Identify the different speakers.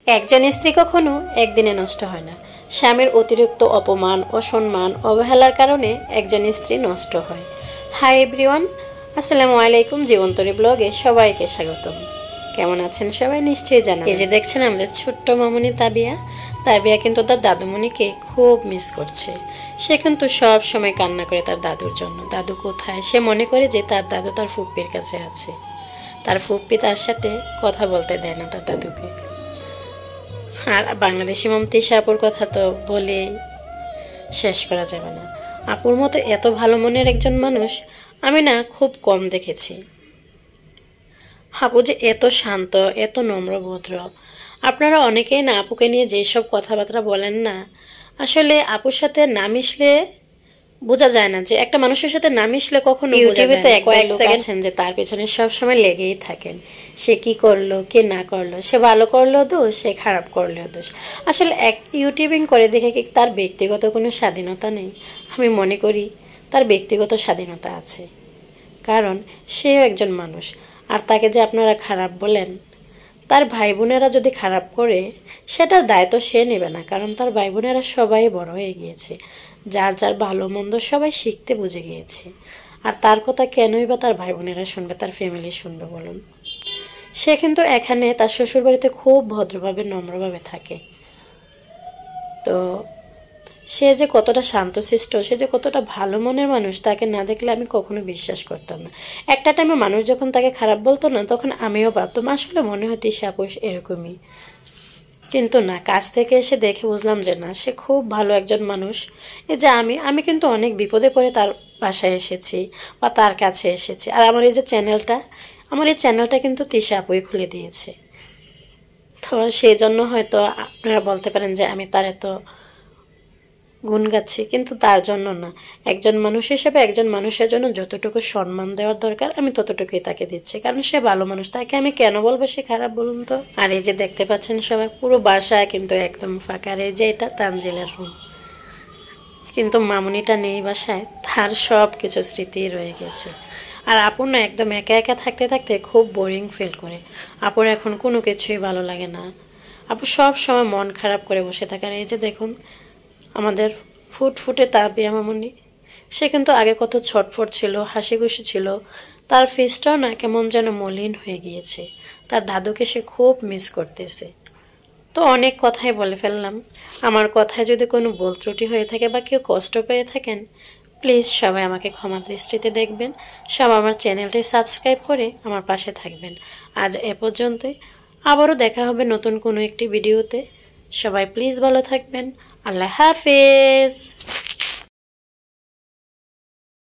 Speaker 1: একজন স্ত্রী কখনো একদিনে নষ্ট হয় না। স্বামীর অতিরিক্ত অপমান, অসম্মান, অবহেলার কারণে একজন স্ত্রী নষ্ট হয়। হাই এভরিওয়ান, আসসালামু আলাইকুম। জীবন্তরী ব্লগে সবাইকে স্বাগতম। কেমন আছেন সবাই নিশ্চয়ই জানাবেন। এই যে দেখছেন আমাদের ছোট্ট মামুনি তাবিয়া। তাবিয়া কিন্তু তার দাদুমণিকে খুব মিস করছে। সে কিন্তু সব সময় কান্না করে তার দাদুর জন্য। দাদু কোথায়? সে মনে করে যে তার দাদু তার ফুপ্পির কাছে আছে। তার ফুপ্পি তার সাথে কথা বলতে দেয় না তার দাদুকে। আর বাংলাদেশি মমতাজ আপুর কথা তো বলে শেষ করা যাবে না। আপুর মতো এত ভালো মনের একজন মানুষ আমি না খুব কম দেখেছি। আপু যে এত শান্ত, এত নম্র ভদ্র। আপনারা অনেকেই না আপুকে নিয়ে যেসব কথাবার্তা বলেন না, আসলে আপুর সাথে না মিশলে বোঝা যায় না যে একটা মানুষের সাথে না মিশলে কখনো ইউটিউবে তো কয়েক সেকেন্ড যে তার পেছনে সব সময় লেগেই থাকেন। সে কি করলো, কে না করলো, সে ভালো করলেও দোষ, সে খারাপ করলেও দোষ। আসলে এক ইউটিউবিং করে দেখে কি তার ব্যক্তিগত কোনো স্বাধীনতা নেই? আমি মনে করি তার ব্যক্তিগত স্বাধীনতা আছে, কারণ সেও একজন মানুষ। আর তাকে যে আপনারা খারাপ বলেন, তার ভাই বোনেরা যদি খারাপ করে সেটার দায়িত্ব সে নেবে না, কারণ তার ভাই বোনেরা সবাই বড় হয়ে গিয়েছে, যার যার ভালো মন্দ সবাই শিখতে বুঝে গিয়েছে। আর তার কথা কেনই বা তার ভাই বোনেরা শুনবে, তার ফ্যামিলি শুনবে বলুন? সে কিন্তু এখানে তার শ্বশুরবাড়িতে খুব ভদ্রভাবে নম্রভাবে থাকে। তো সে যে কতটা শান্তশিষ্ট, সে যে কতটা ভালো মনের মানুষ, তাকে না দেখলে আমি কখনো বিশ্বাস করতাম না। একটা টাইমে মানুষ যখন তাকে খারাপ বলতো না, তখন আমিও ভাবতাম আসলে মনে হতো সে আপোষ এরকমই। কিন্তু না, কাছ থেকে এসে দেখে বুঝলাম যে না, সে খুব ভালো একজন মানুষ। এই যে আমি কিন্তু অনেক বিপদে পড়ে তার বাসায় এসেছি বা তার কাছে এসেছি। আর আমার এই যে চ্যানেলটা কিন্তু তিশা আপুই খুলে দিয়েছে। তো সেই জন্য হয়তো আপনারা বলতে পারেন যে আমি তার এত গুণ গাচ্ছি, কিন্তু তার জন্য না। একজন মানুষ হিসেবে একজন মানুষের জন্য যতটুকু সম্মান দেওয়ার দরকার আমি ততটুকুই তাকে দিচ্ছি, কারণ সে ভালো মানুষ। তাকে আমি কেন বলবো সে খারাপ বলুন তো? আর এই যে দেখতে পাচ্ছেন সবাই, পুরো বাসা কিন্তু একদম ফাঁকা। আর এই যে এটা তানজিলের রুম, কিন্তু মামুনিটা নেই বাসায়, তার সব কিছু স্মৃতি রয়ে গেছে। আর আপু না একদম একা একা থাকতে থাকতে খুব বোরিং ফিল করে। আপুর এখন কোনো কিছুই ভালো লাগে না। আপু সব সময় মন খারাপ করে বসে থাকে। আর এই যে দেখুন আমাদের ফুটফুটে তাবিয়া মামুনি, সে কিন্তু আগে কত ছটফট ছিল, হাসি খুশি ছিল। তার ফেসটাও না কেমন যেন মলিন হয়ে গিয়েছে। তার দাদুকে সে খুব মিস করতেছে। তো অনেক কথাই বলে ফেললাম। আমার কথায় যদি কোনো ভুল ত্রুটি হয়ে থাকে বা কেউ কষ্ট পেয়ে থাকেন, প্লিজ সবাই আমাকে ক্ষমা দৃষ্টিতে দেখবেন। সব আমার চ্যানেলটি সাবস্ক্রাইব করে আমার পাশে থাকবেন। আজ এ পর্যন্তই, আবারও দেখা হবে নতুন কোনো একটি ভিডিওতে। সবাই প্লিজ ভালো থাকবেন। আল্লাহ হাফেজ।